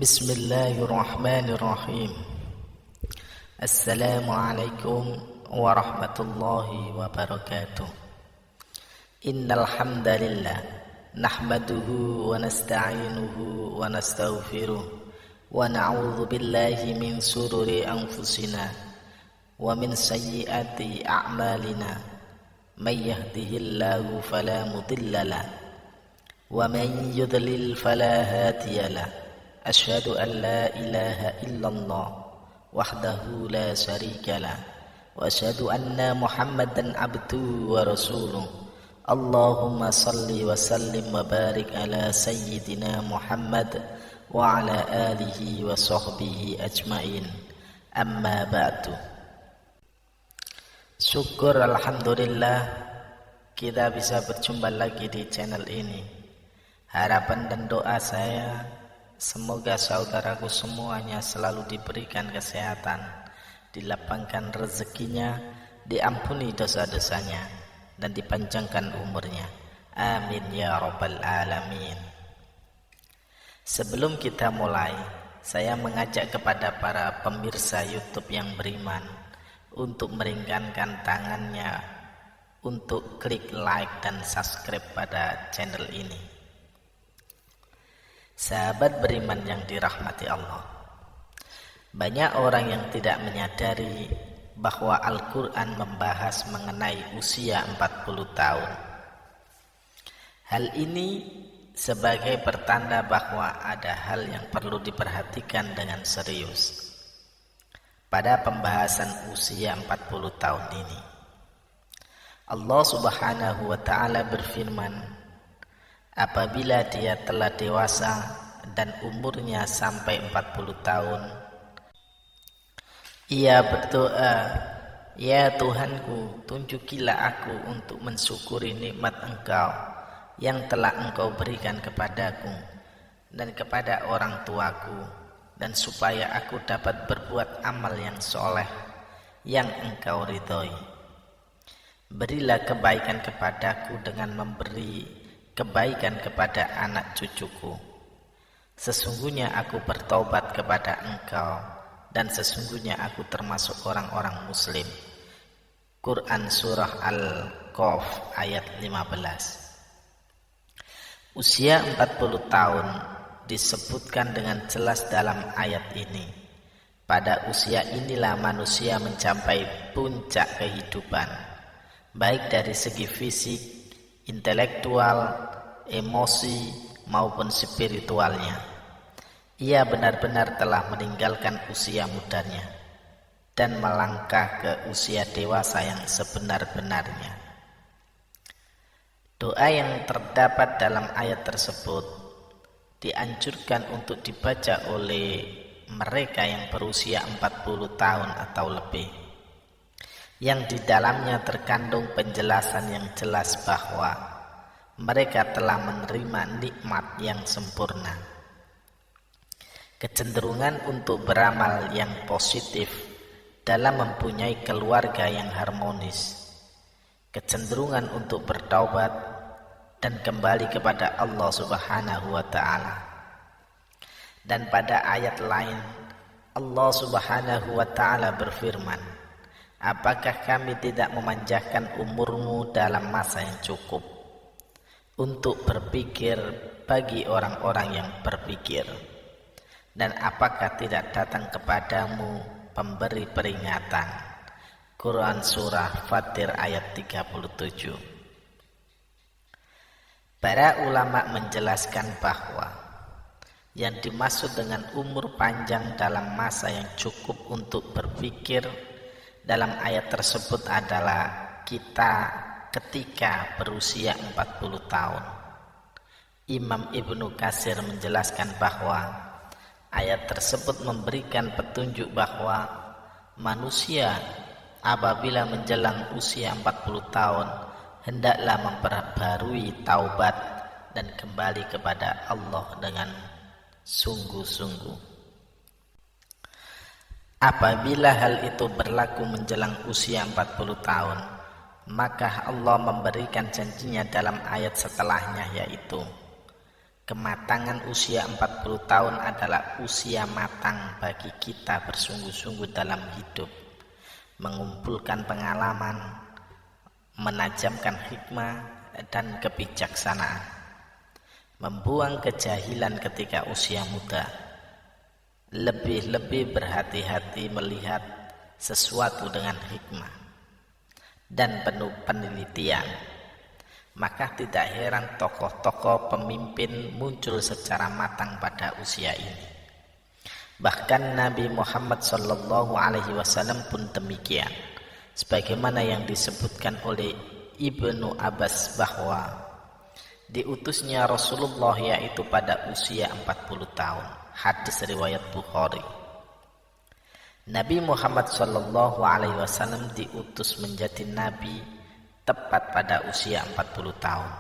Bismillahirrahmanirrahim. Assalamualaikum warahmatullahi wabarakatuh. Innal hamdalillah nahmaduhu wa nasta'inuhu wa nastaghfiruh wa na'udzu billahi min shururi anfusina wa min sayyiati a'malina. May yahdihillahu fala mudilla lahu wa man yudlil fala hadiya lahu. Asyhadu an la ilaha illallah wahdahu la syarika lah wa asyhadu anna Muhammadan abduhu wa rasuluh. Allahumma salli wa sallim wa barik ala sayyidina Muhammad wa ala alihi wa sahbihi ajmain. Amma ba'du. Syukur alhamdulillah kita bisa berjumpa lagi di channel ini. Harapan dan doa saya, semoga saudaraku semuanya selalu diberikan kesehatan, dilapangkan rezekinya, diampuni dosa-dosanya, dan dipanjangkan umurnya. Amin ya rabbal alamin. Sebelum kita mulai, saya mengajak kepada para pemirsa YouTube yang beriman untuk meringankan tangannya untuk klik like dan subscribe pada channel ini. Sahabat beriman yang dirahmati Allah, banyak orang yang tidak menyadari bahwa Al-Quran membahas mengenai usia 40 tahun. Hal ini sebagai pertanda bahwa ada hal yang perlu diperhatikan dengan serius pada pembahasan usia 40 tahun ini. Allah Subhanahu wa ta'ala berfirman, apabila dia telah dewasa dan umurnya sampai 40 tahun, ia berdoa, ya Tuhanku, tunjukilah aku untuk mensyukuri nikmat Engkau yang telah Engkau berikan kepadaku dan kepada orang tuaku, dan supaya aku dapat berbuat amal yang soleh yang Engkau ridhoi. Berilah kebaikan kepadaku dengan memberi kebaikan kepada anak cucuku. Sesungguhnya aku bertaubat kepada Engkau, dan sesungguhnya aku termasuk orang-orang muslim. Quran Surah Al-Qaf ayat 15. Usia 40 tahun disebutkan dengan jelas dalam ayat ini. Pada usia inilah manusia mencapai puncak kehidupan, baik dari segi fisik, intelektual, emosi maupun spiritualnya. Ia benar-benar telah meninggalkan usia mudanya dan melangkah ke usia dewasa yang sebenar-benarnya. Doa yang terdapat dalam ayat tersebut dianjurkan untuk dibaca oleh mereka yang berusia 40 tahun atau lebih, yang di dalamnya terkandung penjelasan yang jelas bahwa mereka telah menerima nikmat yang sempurna, kecenderungan untuk beramal yang positif dalam mempunyai keluarga yang harmonis, kecenderungan untuk bertaubat dan kembali kepada Allah Subhanahu wa ta'ala. Dan pada ayat lain Allah Subhanahu wa ta'ala berfirman, apakah kami tidak memanjangkan umurmu dalam masa yang cukup untuk berpikir bagi orang-orang yang berpikir? Dan apakah tidak datang kepadamu pemberi peringatan? Quran Surah Fatir ayat 37. Para ulama menjelaskan bahwa yang dimaksud dengan umur panjang dalam masa yang cukup untuk berpikir dalam ayat tersebut adalah kita ketika berusia 40 tahun. Imam Ibnu Katsir menjelaskan bahwa ayat tersebut memberikan petunjuk bahwa manusia apabila menjelang usia 40 tahun hendaklah memperbarui taubat dan kembali kepada Allah dengan sungguh-sungguh. Apabila hal itu berlaku menjelang usia 40 tahun, maka Allah memberikan janjinya dalam ayat setelahnya, yaitu Kematangan usia 40 tahun adalah usia matang bagi kita bersungguh-sungguh dalam hidup, mengumpulkan pengalaman, menajamkan hikmah dan kebijaksanaan, membuang kejahilan ketika usia muda, lebih-lebih berhati-hati melihat sesuatu dengan hikmah dan penuh penelitian. Maka tidak heran tokoh-tokoh pemimpin muncul secara matang pada usia ini. Bahkan Nabi Muhammad SAW pun demikian, sebagaimana yang disebutkan oleh Ibnu Abbas bahwa diutusnya Rasulullah yaitu pada usia 40 tahun. Hadis riwayat Bukhari. Nabi Muhammad SAW diutus menjadi nabi tepat pada usia 40 tahun.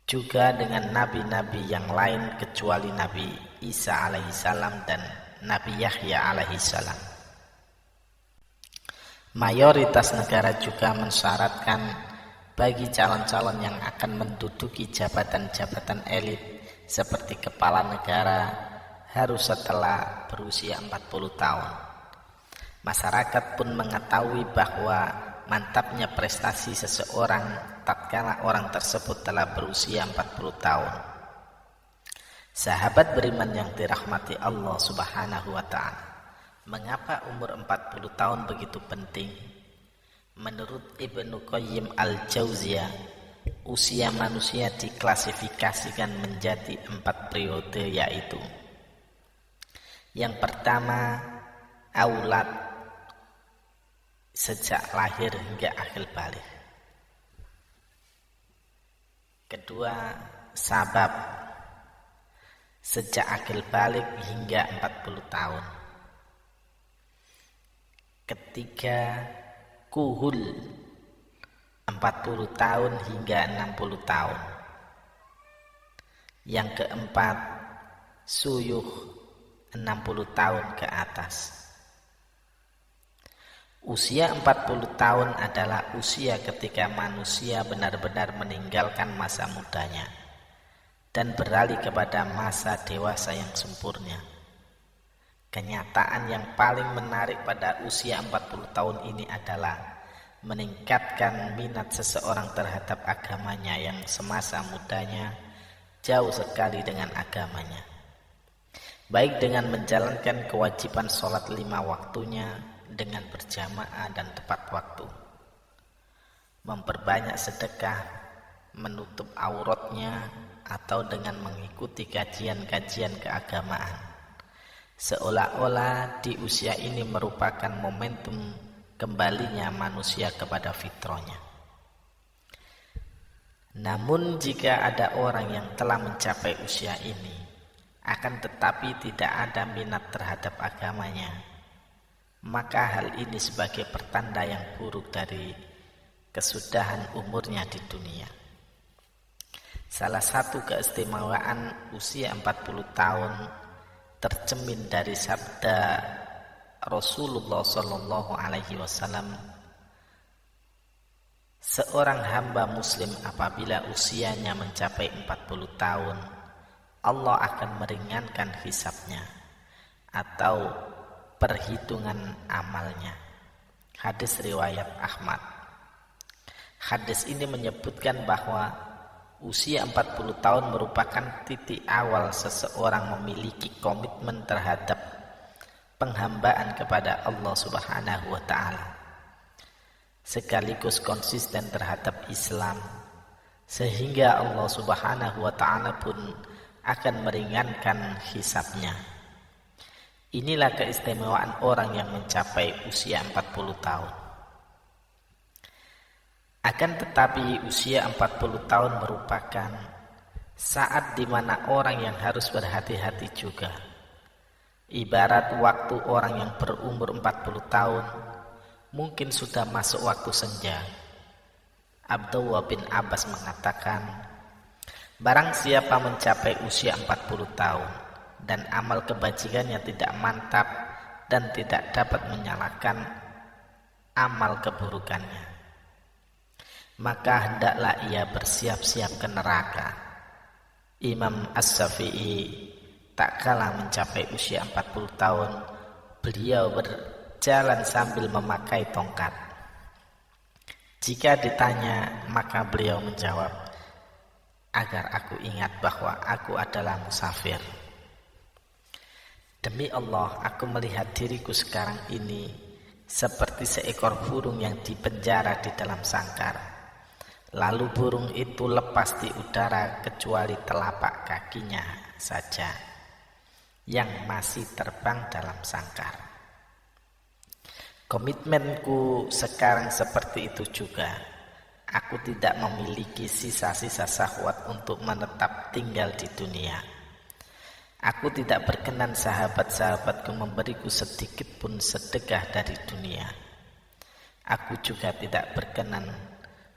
Juga dengan nabi-nabi yang lain kecuali Nabi Isa alaihissalam dan Nabi Yahya alaihissalam. Mayoritas negara juga mensyaratkan bagi calon-calon yang akan menduduki jabatan-jabatan elit seperti kepala negara harus setelah berusia 40 tahun. Masyarakat pun mengetahui bahwa mantapnya prestasi seseorang tatkala orang tersebut telah berusia 40 tahun. Sahabat beriman yang dirahmati Allah Subhanahu wa ta'ala, mengapa umur 40 tahun begitu penting? Menurut Ibnu Qayyim al-Jauziyah, usia manusia diklasifikasikan menjadi 4 periode, yaitu yang pertama, aulad, sejak lahir hingga akhir balik. Kedua, sabab, sejak akhir balik hingga 40 tahun. Ketiga, kuhul, 40 tahun hingga 60 tahun. Yang keempat, suyuh, 60 tahun ke atas. Usia 40 tahun adalah usia ketika manusia benar-benar meninggalkan masa mudanya dan beralih kepada masa dewasa yang sempurna. Kenyataan yang paling menarik pada usia 40 tahun ini adalah meningkatkan minat seseorang terhadap agamanya yang semasa mudanya jauh sekali dengan agamanya. Baik dengan menjalankan kewajiban sholat 5 waktunya dengan berjamaah dan tepat waktu, memperbanyak sedekah, menutup auratnya, atau dengan mengikuti kajian-kajian keagamaan, seolah-olah di usia ini merupakan momentum kembalinya manusia kepada fitrahnya. Namun jika ada orang yang telah mencapai usia ini, akan tetapi tidak ada minat terhadap agamanya, maka hal ini sebagai pertanda yang buruk dari kesudahan umurnya di dunia. Salah satu keistimewaan usia 40 tahun tercermin dari sabda Rasulullah SAW, seorang hamba muslim apabila usianya mencapai 40 tahun, Allah akan meringankan hisabnya atau perhitungan amalnya. Hadis riwayat Ahmad. Hadis ini menyebutkan bahwa usia 40 tahun merupakan titik awal seseorang memiliki komitmen terhadap penghambaan kepada Allah Subhanahu wa ta'ala, sekaligus konsisten terhadap Islam, sehingga Allah Subhanahu wa ta'ala pun akan meringankan hisabnya. Inilah keistimewaan orang yang mencapai usia 40 tahun. Akan tetapi usia 40 tahun merupakan saat di mana orang yang harus berhati-hati juga. Ibarat waktu orang yang berumur 40 tahun mungkin sudah masuk waktu senja. Abdullah bin Abbas mengatakan, barang siapa mencapai usia 40 tahun dan amal kebajikannya tidak mantap dan tidak dapat menyalahkan amal keburukannya, maka hendaklah ia bersiap-siap ke neraka. Imam As-Syafi'i tak kalah mencapai usia 40 tahun, beliau berjalan sambil memakai tongkat. Jika ditanya, maka beliau menjawab, agar aku ingat bahwa aku adalah musafir. Demi Allah, aku melihat diriku sekarang ini seperti seekor burung yang dipenjara di dalam sangkar. Lalu burung itu lepas di udara kecuali telapak kakinya saja yang masih terbang dalam sangkar. Komitmenku sekarang seperti itu juga. Aku tidak memiliki sisa-sisa syahwat untuk menetap tinggal di dunia. Aku tidak berkenan sahabat-sahabatku memberiku sedikit pun sedekah dari dunia. Aku juga tidak berkenan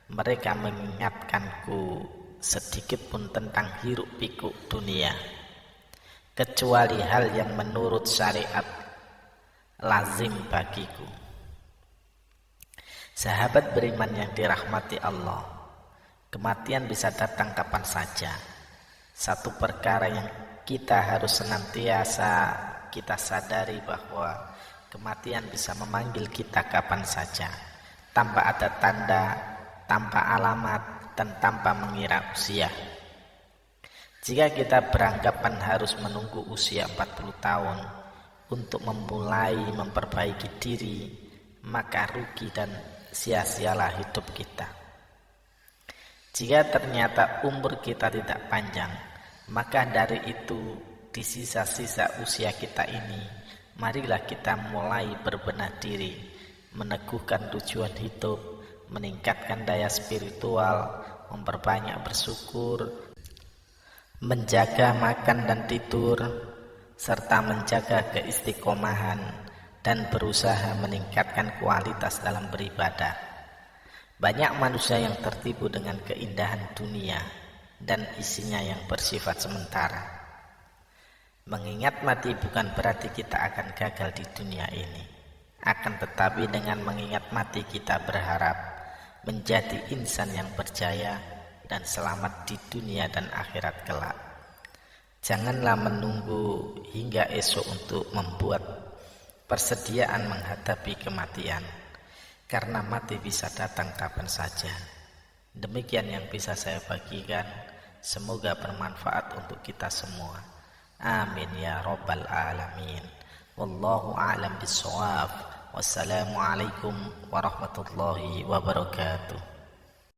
mereka mengingatkanku sedikit pun tentang hiruk pikuk dunia, kecuali hal yang menurut syariat lazim bagiku. Sahabat beriman yang dirahmati Allah, kematian bisa datang kapan saja. Satu perkara yang kita harus senantiasa kita sadari bahwa kematian bisa memanggil kita kapan saja, tanpa ada tanda, tanpa alamat, dan tanpa mengira usia. Jika kita beranggapan harus menunggu usia 40 tahun untuk memulai memperbaiki diri, maka rugi dan sia-sialah hidup kita. Jika ternyata umur kita tidak panjang, maka dari itu di sisa-sisa usia kita ini, marilah kita mulai berbenah diri, meneguhkan tujuan hidup, meningkatkan daya spiritual, memperbanyak bersyukur, menjaga makan dan tidur, serta menjaga keistiqomahan dan berusaha meningkatkan kualitas dalam beribadah. Banyak manusia yang tertipu dengan keindahan dunia dan isinya yang bersifat sementara. Mengingat mati bukan berarti kita akan gagal di dunia ini. Akan tetapi dengan mengingat mati kita berharap menjadi insan yang berjaya dan selamat di dunia dan akhirat kelak. Janganlah menunggu hingga esok untuk membuat persediaan menghadapi kematian, karena mati bisa datang kapan saja. Demikian yang bisa saya bagikan, semoga bermanfaat untuk kita semua. Amin ya rabbal alamin. Wallahu a'lam bishawab. Wassalamualaikum warahmatullahi wabarakatuh.